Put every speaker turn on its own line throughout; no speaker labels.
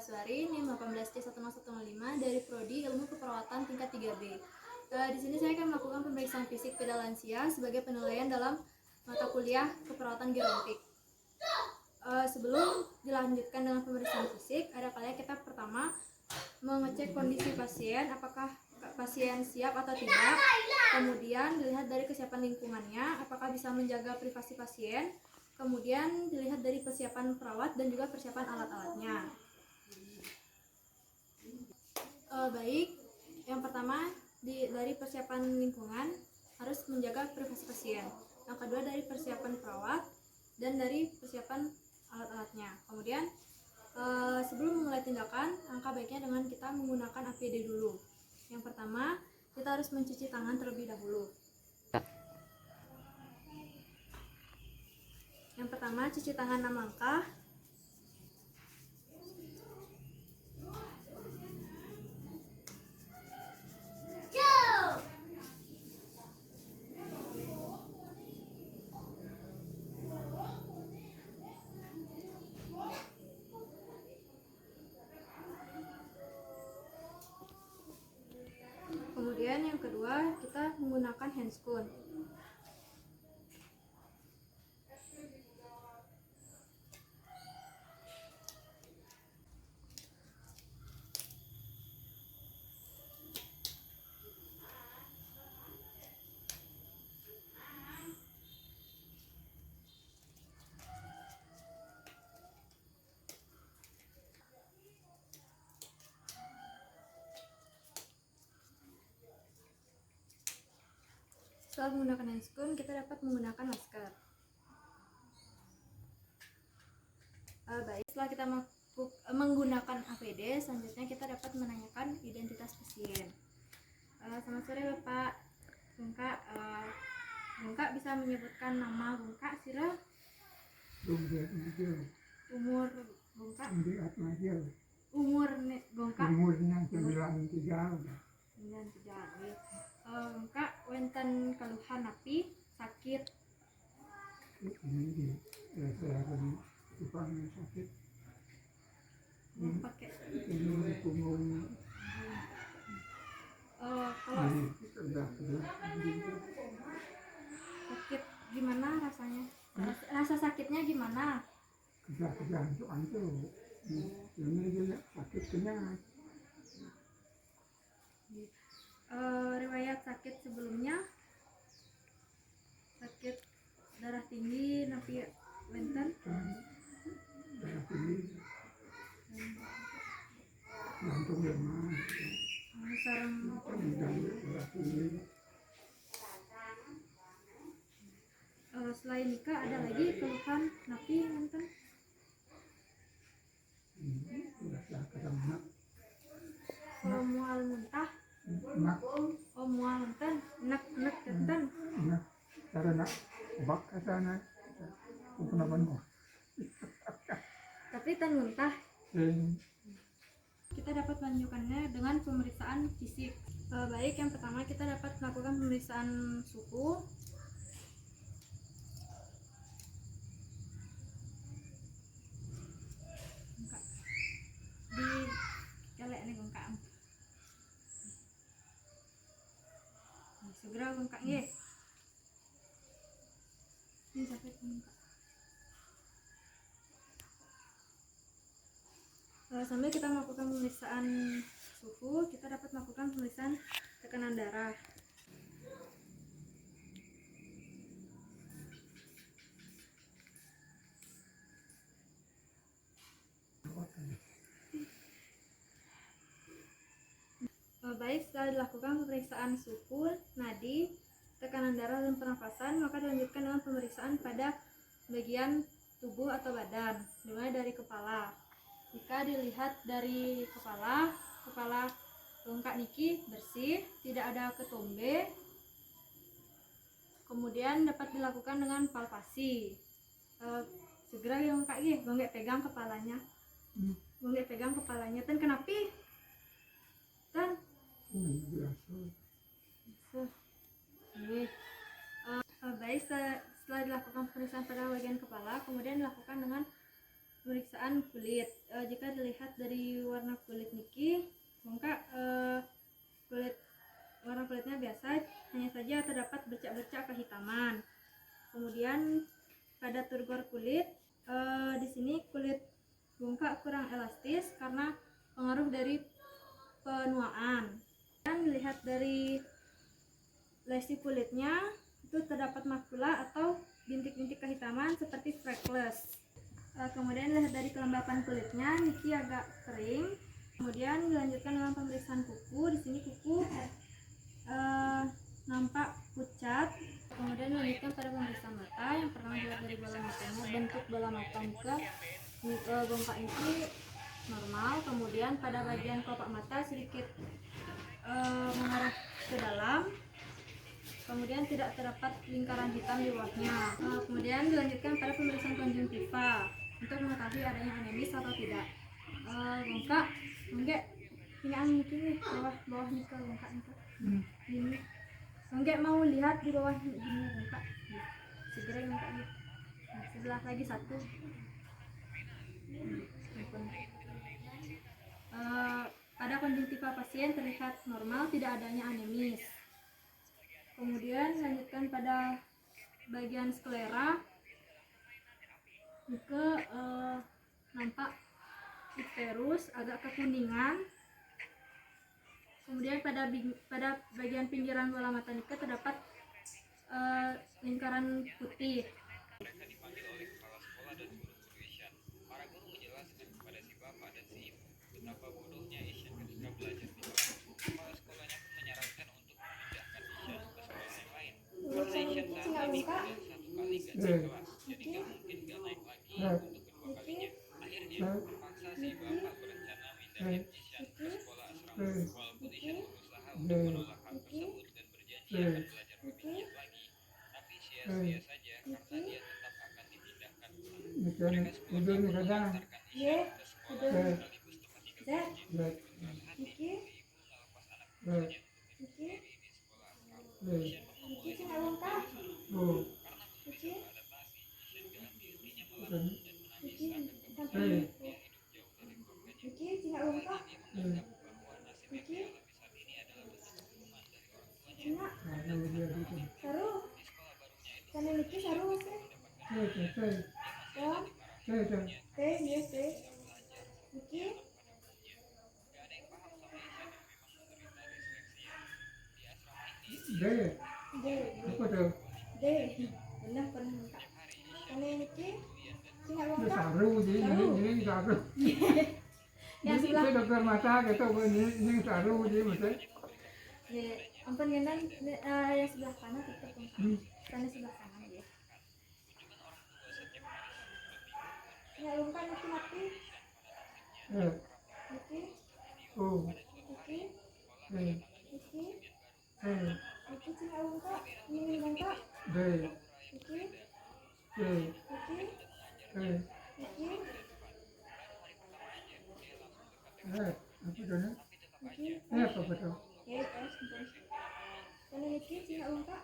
Praswari, NIM 18C10105 dari Prodi Ilmu Keperawatan tingkat 3B. Di sini saya akan melakukan pemeriksaan fisik pada lansia sebagai penilaian dalam mata kuliah keperawatan gerontik. Sebelum dilanjutkan dengan pemeriksaan fisik, ada kalanya kita pertama mengecek kondisi pasien, apakah pasien siap atau tidak. Kemudian dilihat dari kesiapan lingkungannya, apakah bisa menjaga privasi pasien. Kemudian dilihat dari persiapan perawat dan juga persiapan alat-alatnya. Baik, yang pertama dari persiapan lingkungan harus menjaga privasi pasien. Yang kedua dari persiapan perawat dan dari persiapan alat-alatnya. Kemudian sebelum memulai tindakan, angka baiknya dengan kita menggunakan APD dulu. Yang pertama, kita harus mencuci tangan terlebih dahulu. Yang pertama, cuci tangan 6 langkah. Kemudian yang kedua, kita menggunakan handscoon. Setelah menggunakan handscoon, kita dapat menggunakan masker. Baik, setelah kita menggunakan APD, selanjutnya kita dapat menanyakan identitas pasien. Selamat sore Bapak Bungka. Bungka bisa menyebutkan nama Bungka, Sira? Umur Bungka? Umurnya Bungka?
Umurnya 93.
Bungka wenten keluhan napi sakit?
Ini saya akan tukang sakit.
Pakai
Ini punggung.
kalau
Ini sudah
sakit gimana rasanya? Rasa sakitnya gimana?
kejantuan tuh. Ini juga sakit kenyang.
Riwayat sakit sebelumnya, sakit darah tinggi napi wenten,
Darah tinggi, jantung lemah,
sareng
darah tinggi.
selain nikah ada lagi keluhan napi wenten?
Sudah kadang
Mual muntah,
nak,
mual wenten, enak wenten.
nak, karena bak katanya, kenapa nih?
Tapi tan muntah. Kita dapat melanjutkannya dengan pemeriksaan fisik. Baik, yang pertama kita dapat melakukan pemeriksaan suhu. Di kelek nih bengkak. Segera bengkak nggih. Ini sakit bengkak. Sambil kita melakukan pemeriksaan suhu, kita dapat melakukan pemeriksaan tekanan darah. Baik, setelah dilakukan pemeriksaan suhu, nadi, tekanan darah dan pernafasan, maka dilanjutkan dengan pemeriksaan pada bagian tubuh atau badan, dimulai dari kepala. Jika dilihat dari kepala bengkak niki bersih, tidak ada ketombe, kemudian dapat dilakukan dengan palpasi. Segera ya bengkak nggih, bengkak pegang kepalanya. Bengkak pegang kepalanya, ten kenapa? Ten baik, setelah dilakukan pemeriksaan pada bagian kepala, kemudian dilakukan dengan pemeriksaan kulit. Jika dilihat dari warna kulit Niki, bongkak warna kulitnya biasa, hanya saja terdapat bercak-bercak kehitaman. Kemudian pada turgor kulit, di sini kulit bongkak kurang elastis karena pengaruh dari penuaan. Dan dilihat dari lesi kulitnya, itu terdapat makula atau bintik-bintik kehitaman seperti freckles. Kemudian dilihat dari kelembapan kulitnya, Niki agak kering. Kemudian dilanjutkan dengan pemeriksaan kuku. Di sini kuku nampak pucat. Kemudian dilanjutkan pada pemeriksaan mata. Yang pertama dilihat dari bola matanya, bentuk bola mata Nika bongkak ini normal. Kemudian pada bagian kelopak mata sedikit mengarah ke dalam. Kemudian tidak terdapat lingkaran hitam di bawahnya. Kemudian dilanjutkan pada pemeriksaan konjungtiva untuk mengetahui adanya anemis atau tidak. Bongkak, enggak, ini mungkin nih bawah Nika bongkak Nika. Ini, enggak mau lihat di bawah ini bongkak. Segera bongkak nih. Sebelah lagi satu. Pada konjungtiva pasien terlihat normal, tidak adanya anemis. Kemudian lanjutkan pada bagian sklera, Nika nampak icterus agak kekuningan. Kemudian pada bagian pinggiran bola mata Nika terdapat lingkaran putih.
Mereka dipanggil oleh kepala sekolah dan guru-guru Isyan. Para guru menjelaskan kepada si bapak dan si ibu betapa bodohnya Isyan ketika belajar di kelas. Kepala sekolahnya pun menyarankan untuk memindahkan Isyan ke sekolah yang lain. Karena Isyan saat ini udah satu kali ganti kelas, jadi nggak mungkin nggak naik lagi untuk kedua kalinya. Akhirnya paksa si bapak berencana mindahin Isyan ke sekolah asrama. Walaupun Isyan berusaha untuk menolak hal tersebut dan berjanji akan belajar lebih giat lagi, tapi sia-sia saja karena dia tetap akan dipindahkan. Mereka sepuluh tahun mengantarkan Isyan ke sekolah sekaligus tempat tinggal Isyan. Hati ibu melepas anak bungsunya untuk tidur sendiri di sekolah asrama. Isyan memulai hidup baru di sana. Karena belum bisa beradaptasi, Isyan ganti-gantinya melamun dan menangis akan kepergian. Dia hidup jauh dari keluarganya. Awalnya dia menganggap bahwa nasib yang dialami saat ini adalah bentuk hukuman dari orang tuanya. Karena telah mengalami kekerasan di sekolah barunya itu, Isyan bisa mendapatkan hidayah. Dia masih ada di para gurunya, belajar diam pada gurunya. Gak ada yang paham sama Isyan yang memang menderita disleksia. Di asrama ini, Isyan
Apa tuh?
Benar pernah minta.
setiap hari Isyan
Karena Niki
ujian dan
Ini saru, ini saru.
yang
Ini
sebelah
dokter mata gitu, ini saru, ini maksudnya.
ya, ampun Gendan, yang sebelah kanan tetap bongkak. Karena sebelah kanan ya.
kunjungan orang tua setiap hari selalu lebih kurang.
Ya bongkak Niki mati.
Eh,
Niki,
oh,
Niki,
eh,
Niki,
eh,
Niki cina bongkak. Ini bongkak.
deh,
Niki,
eh,
Niki,
eh,
Niki,
apa tuh?
Niki.
Apa betul?
Ya, terus ampun. Karena Niki cina bongkak.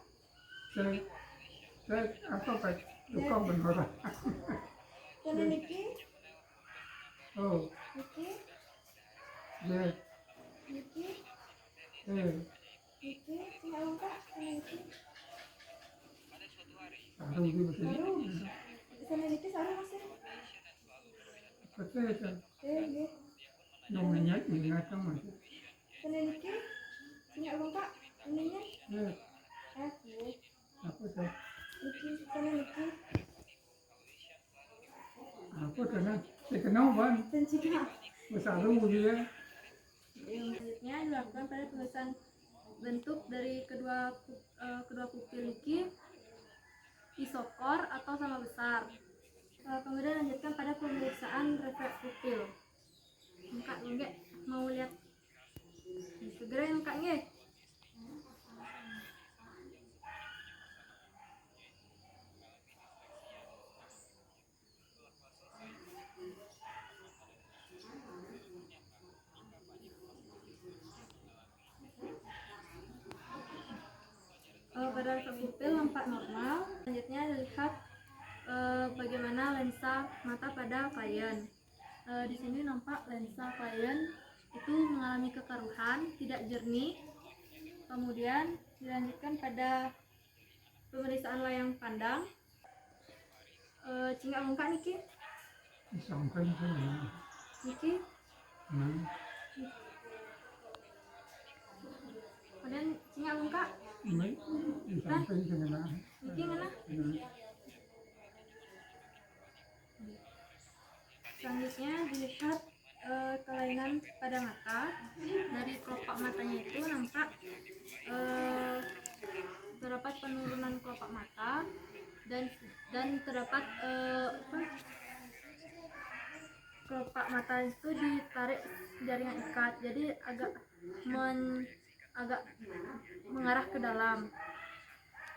Saya apa pak? Tukang benar.
Karena Niki,
Oh,
Niki,
deh,
Niki,
eh,
Niki cina bongkak. Karena Niki.
saru di sini.
Karena Niki saru masih.
Betul itu.
Ya.
Namanya ingat masih.
Karena Niki cina bongkak. Ininya.
Eh,
Bu.
apa tuh?
Niki, karena Niki.
Apa tuh? Saya kenal ban.
Dan cina.
Saru dia.
Yang selanjutnya dilakukan pada pemeriksaan bentuk dari kedua pupil Niki, isokor atau sama besar. Kemudian lanjutkan pada pemeriksaan refleks pupil. Enggak mau lihat. Segera enggak. Pada refleks pupil nampak normal. Selanjutnya dilihat bagaimana lensa mata pada klien. Di sini nampak lensa klien itu mengalami kekeruhan, tidak jernih. Kemudian dilanjutkan pada pemeriksaan layang pandang. Cingak muka niki,
Disampaikan ke mana?
niki.
Nah,
Kemudian cingak muka,
ini disampaikan ke mana?
niki mana?
Nah,
Selanjutnya dilihat kelainan pada mata. Dari kelopak matanya itu nampak terdapat penurunan kelopak mata dan terdapat kelopak mata itu ditarik jaringan ikat, jadi agak mengarah ke dalam.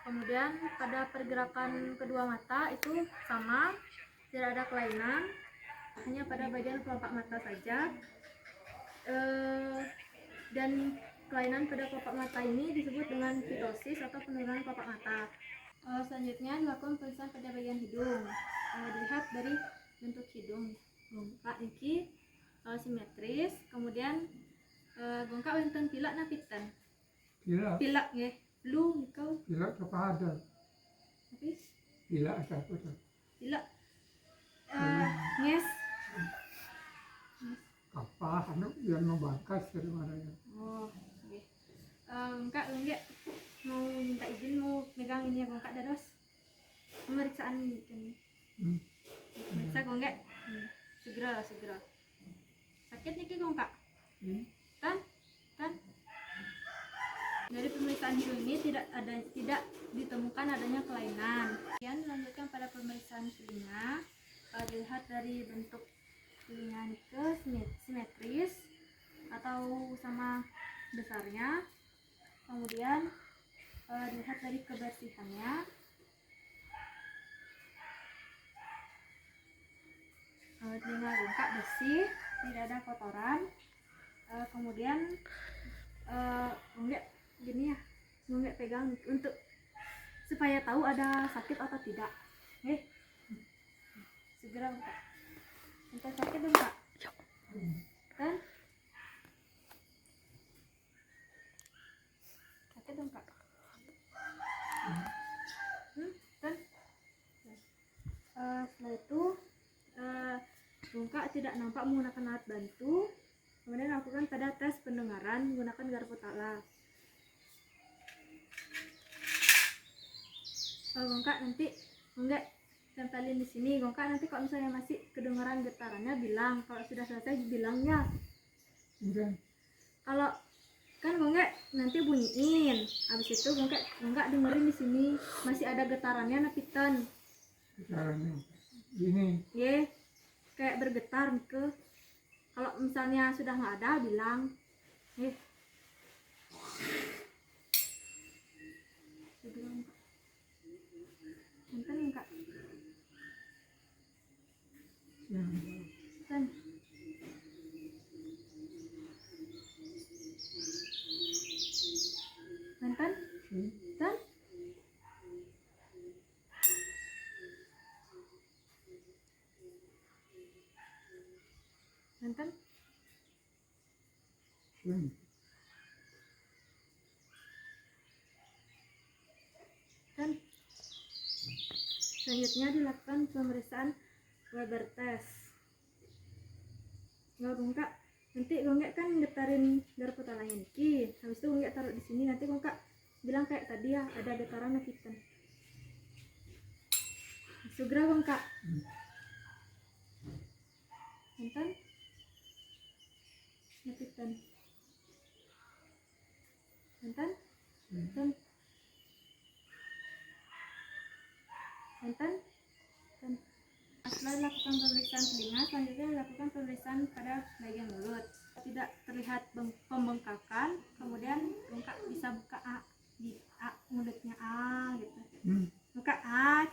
Kemudian pada pergerakan kedua mata itu sama, tidak ada kelainan, hanya pada bagian kelopak mata saja. Dan kelainan pada kelopak mata ini disebut dengan ptosis atau penurunan kelopak mata. Selanjutnya dilakukan pemeriksaan pada bagian hidung. Dilihat dari bentuk hidung. Gongkak iki simetris, kemudian gongkak wonten pilak napitan.
Pilak,
Pilak nggih, blue niku.
pilak kepada,
Tapi
pilak siapa tuh?
pilak nges.
Kapal, anu yang membangkas dari mana ya?
Oh, nggih. Gongkak nggih mau minta izin mau megang ini ya gongkak dados. Pemeriksaan ini. Periksa gongkak. Segera. Sakit niki gongkak? Kan? Dari pemeriksaan hidung ini tidak ditemukan adanya kelainan. Kemudian dilanjutkan pada pemeriksaan telinga. Dilihat dari bentuk telinga nike simetris atau sama besarnya. Kemudian dilihat dari kebersihannya. Telinga gongkak bersih, tidak ada kotoran. Kemudian nggak gini ya, nggak pegang untuk supaya tahu ada sakit atau tidak. Segera buka. Entah sakit dong kak? Kan? Sakit dong kak? Kan? Setelah itu gongkak tidak nampak menggunakan alat bantu. Kemudian lakukan pada tes pendengaran menggunakan garpu talas. Gongkak nanti enggak tempelin di sini. Gongkak nanti kalau misalnya masih kedengaran getarannya bilang, kalau sudah selesai bilangnya. Kalau kan gongkak nanti bunyiin. Habis itu gongkak dengerin di sini masih ada getarannya napitan.
Getarannya ini.
Ye, kayak bergetar ke. Kalau misalnya sudah nggak ada bilang. Enten kak. Enten. Enten. Enten. Enten. Dan selanjutnya dilakukan pemeriksaan Weber test. Gongkak nanti gongkak kan getarin garpu talanya niki. Habis itu gongkak taruh di sini, nanti gongkak bilang kayak tadi ya, ada getaran napitan. Segera gongkak. Enten. Napitan. Enten. Enten. Enten. Setelah dilakukan pemeriksaan telinga, selanjutnya dilakukan pemeriksaan pada bagian mulut. Tidak terlihat pembengkakan, kemudian gongkak bisa buka mulutnya gitu. Buka kan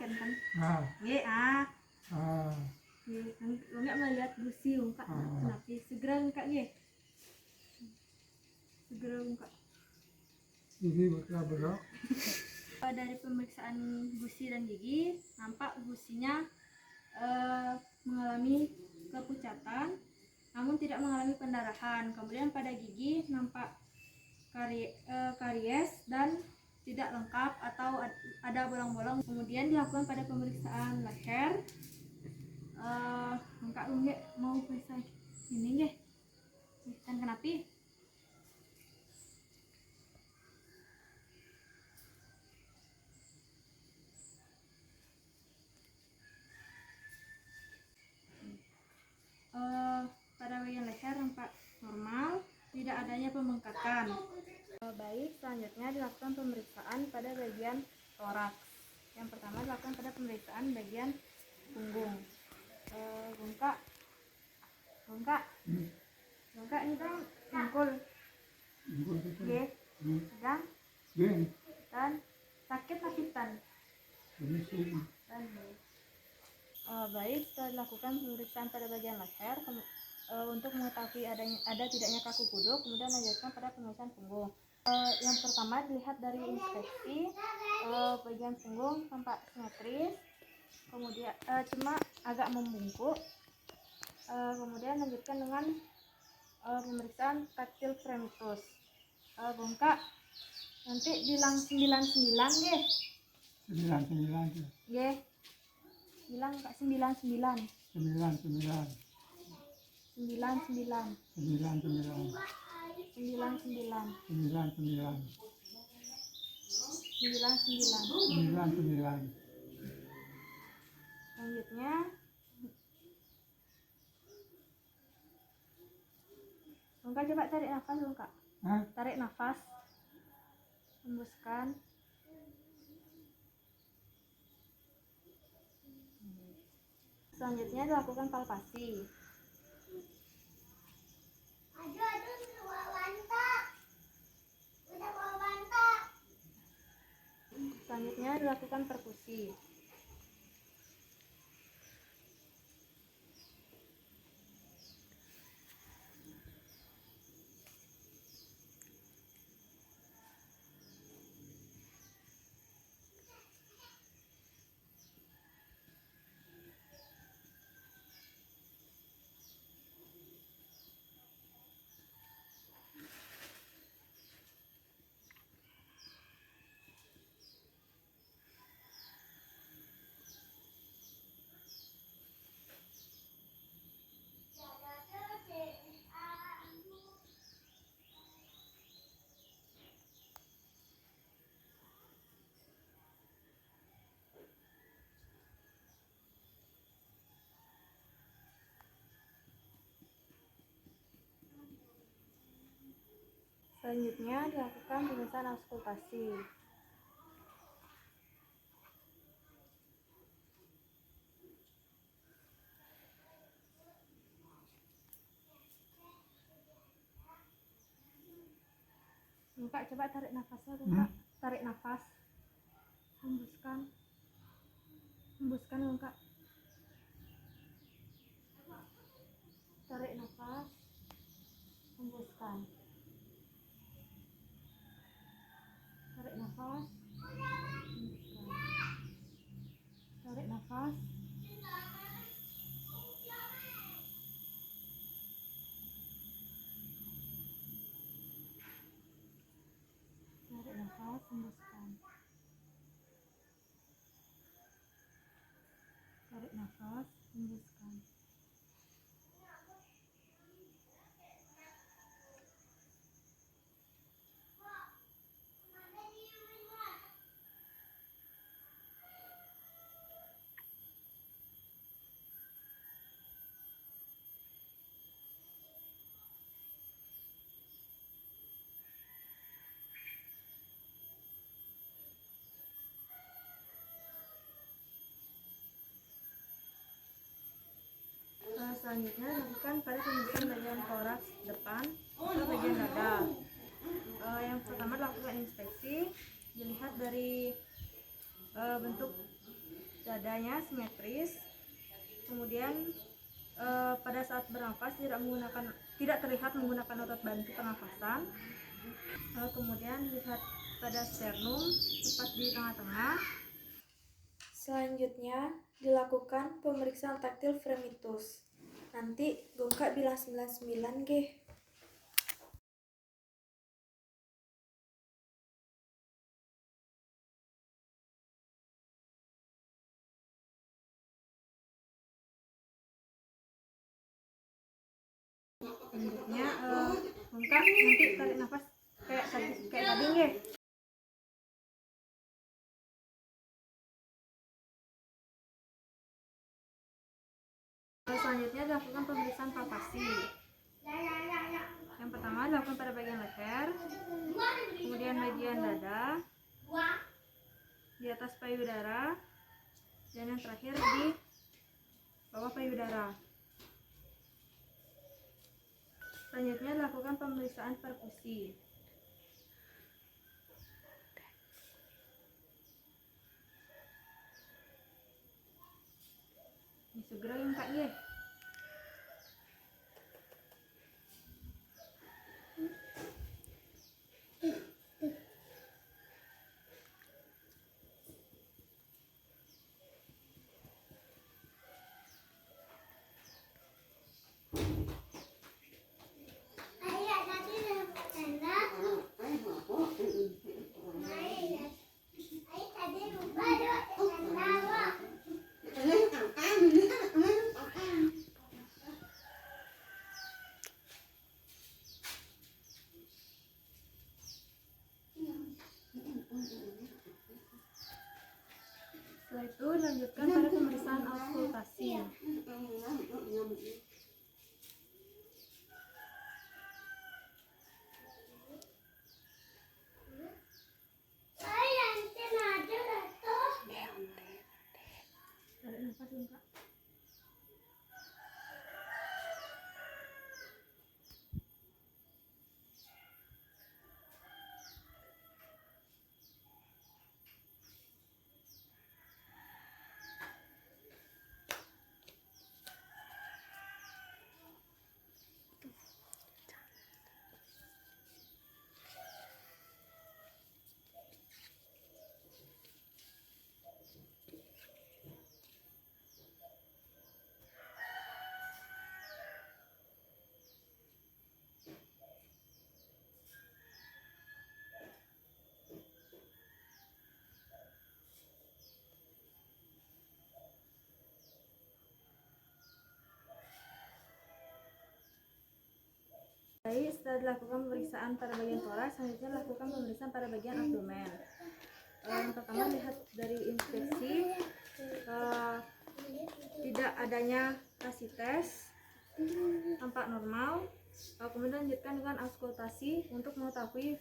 gongkak melihat gusi gongkak kenapa segera gongkak segera gongkak.
Gigi bergerak.
Dari pemeriksaan gusi dan gigi nampak gusinya mengalami kepucatan namun tidak mengalami pendarahan. Kemudian pada gigi nampak karies dan tidak lengkap atau ada bolong-bolong. Kemudian dilakukan pada pemeriksaan leher. Enggak mau periksa ini nggih. Kan kenapa? Pada bagian leher nampak normal, tidak adanya pembengkakan. Baik, selanjutnya dilakukan pemeriksaan pada bagian toraks. Yang pertama dilakukan pada pemeriksaan bagian punggung. Bengkak ini dong mangkul,
Ini
sedang
Gini,
dan sakit lapisan.
ini sih.
Baik, setelah dilakukan pemeriksaan pada bagian leher untuk mengetahui ada tidaknya kaku kuduk, kemudian lanjutkan pada pemeriksaan punggung. Yang pertama dilihat dari inspeksi bagian punggung tampak simetris, kemudian cuma agak membungkuk. Kemudian lanjutkan dengan pemeriksaan taktil fremitus. Bengkak nanti bilang 99 nggih.
99 tuh.
Nggih. Bilang Kak 99.
99.
99.
99.
99.
99.
99. Selanjutnya Bengkak coba tarik nafas Bengkak.
Hah?
Tarik nafas. Hembuskan. Selanjutnya dilakukan palpasi. Selanjutnya dilakukan perkusi. Selanjutnya dilakukan pemeriksaan auskultasi. Bengkak coba tarik nafasnya Bengkak. Tarik nafas. Hembuskan. Hembuskan Bengkak. Tarik nafas. Hembuskan. Tarik nafas. Hembuskan. Tarik nafas. Tarik nafas, hembuskan. Tarik nafas, hembuskan. Selanjutnya lakukan pada pemeriksaan bagian toraks depan atau bagian dada. Yang pertama lakukan inspeksi, dilihat dari bentuk dadanya simetris. Kemudian pada saat bernafas tidak terlihat menggunakan otot bantu pernafasan. Kemudian lihat pada sternum tepat di tengah-tengah. Selanjutnya dilakukan pemeriksaan taktil fremitus. Nanti Gongka bilang 99 ge. Selanjutnya Gongka nanti tarik nafas kayak tadi nge. Selanjutnya dilakukan pemeriksaan palpasi. Yang pertama dilakukan pada bagian leher, kemudian bagian dada, di atas payudara, dan yang terakhir di bawah payudara. Selanjutnya dilakukan pemeriksaan perkusi. Ini segera yang Kak ye. Setelah itu lanjutkan pada pemeriksaan auskultasi. Tarik nafas dulu, Kak. Baik, setelah dilakukan pemeriksaan pada bagian toraks, selanjutnya lakukan pemeriksaan pada bagian abdomen. Yang pertama lihat dari inspeksi tidak adanya rasites, tampak normal. Kemudian lanjutkan dengan auskultasi untuk mengetahui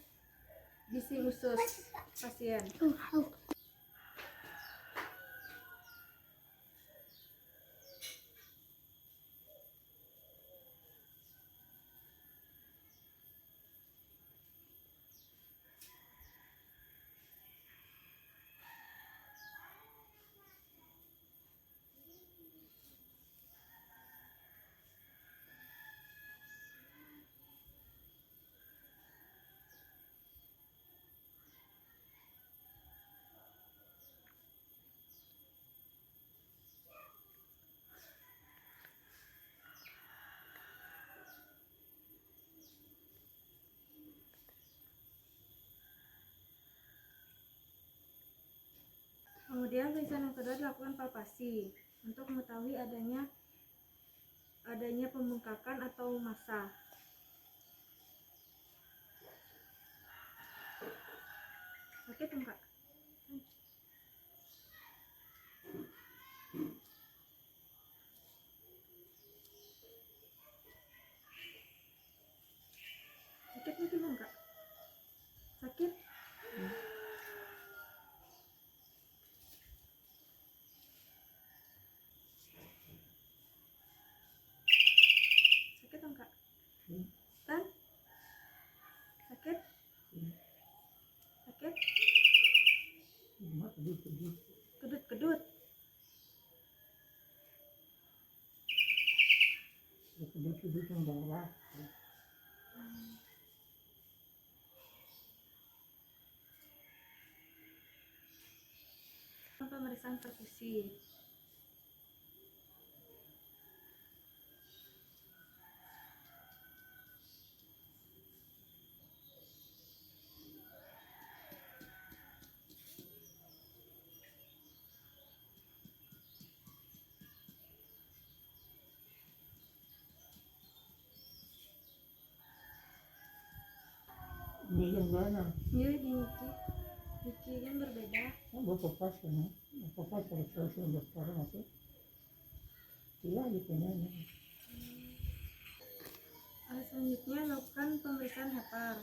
bising usus pasien. Kemudian pemeriksaan yang kedua dilakukan palpasi untuk mengetahui adanya pembengkakan atau massa. Sakit enggak? Sakit mungkin enggak? Sakit? Sakit enggak? Tan? Sakit? Sakit? Kedut-kedut?
Kedut yang bawah.
Pemeriksaan perkusi.
Ini yang mana?
Iya di Niki kan berbeda.
Bapak pas kan? Bapak pas kalau saya sudah daftar masuk. Iya gitu nya.
Selanjutnya lakukan pemeriksaan HEPAR.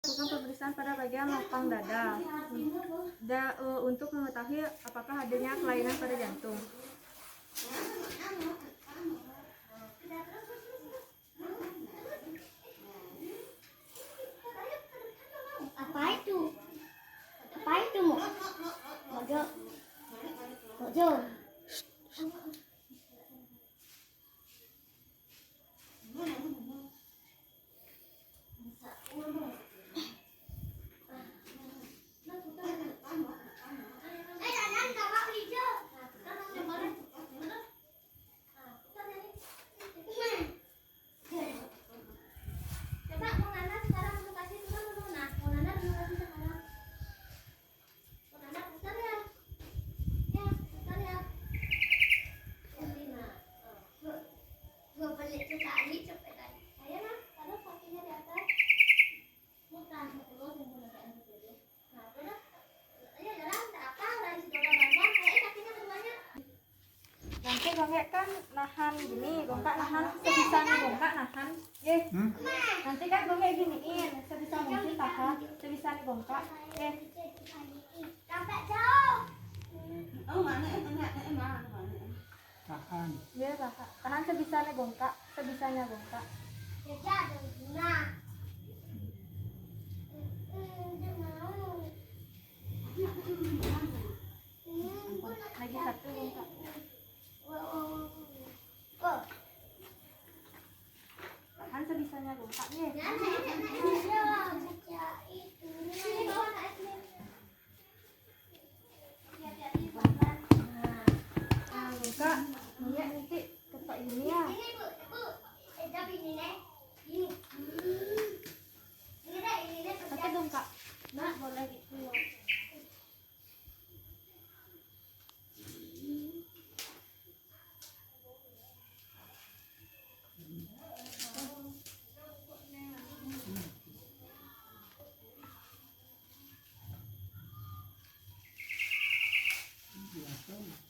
Lakukan pemeriksaan pada bagian lapang dada untuk mengetahui apakah adanya kelainan pada jantung.
Apa itu? Apa itu, Mo? Mojo. Mojo.
Nanti gongek kan nahan gini, gongkak nahan sebisanya gongkak nahan. Nanti kan gongek giniin, sebisa mungkin tahan, sebisanya gongkak.
Sampai jauh.
Tahan.
Dia tahan sebisanya gongkak, sebisanya gongkak.
Kerja ada guna. Dia mau.
Lagi satu gongkak. Tahan sebisanya gongkak nih. Gongkak, Nia nanti ketok ini ya. Tapi gongkak. Nah, boleh gitu.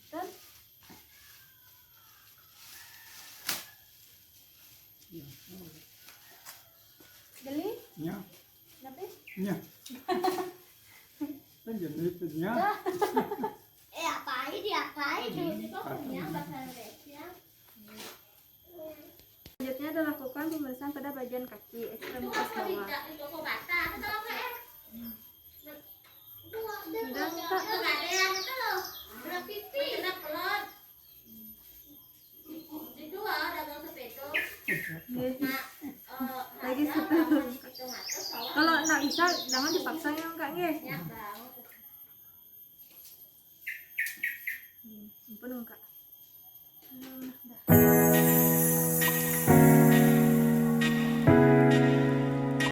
Kan? Geli?
Nya.
Tapi?
Nya. Kan jenis nya.
Apain diapain dulu itu punya bahasa Indonesia.
Selanjutnya adalah lakukan pemeriksaan pada bagian kaki, ekstremitas bawah. Lagi satu. Kalau nggak bisa, jangan dipaksa ya enggak nih.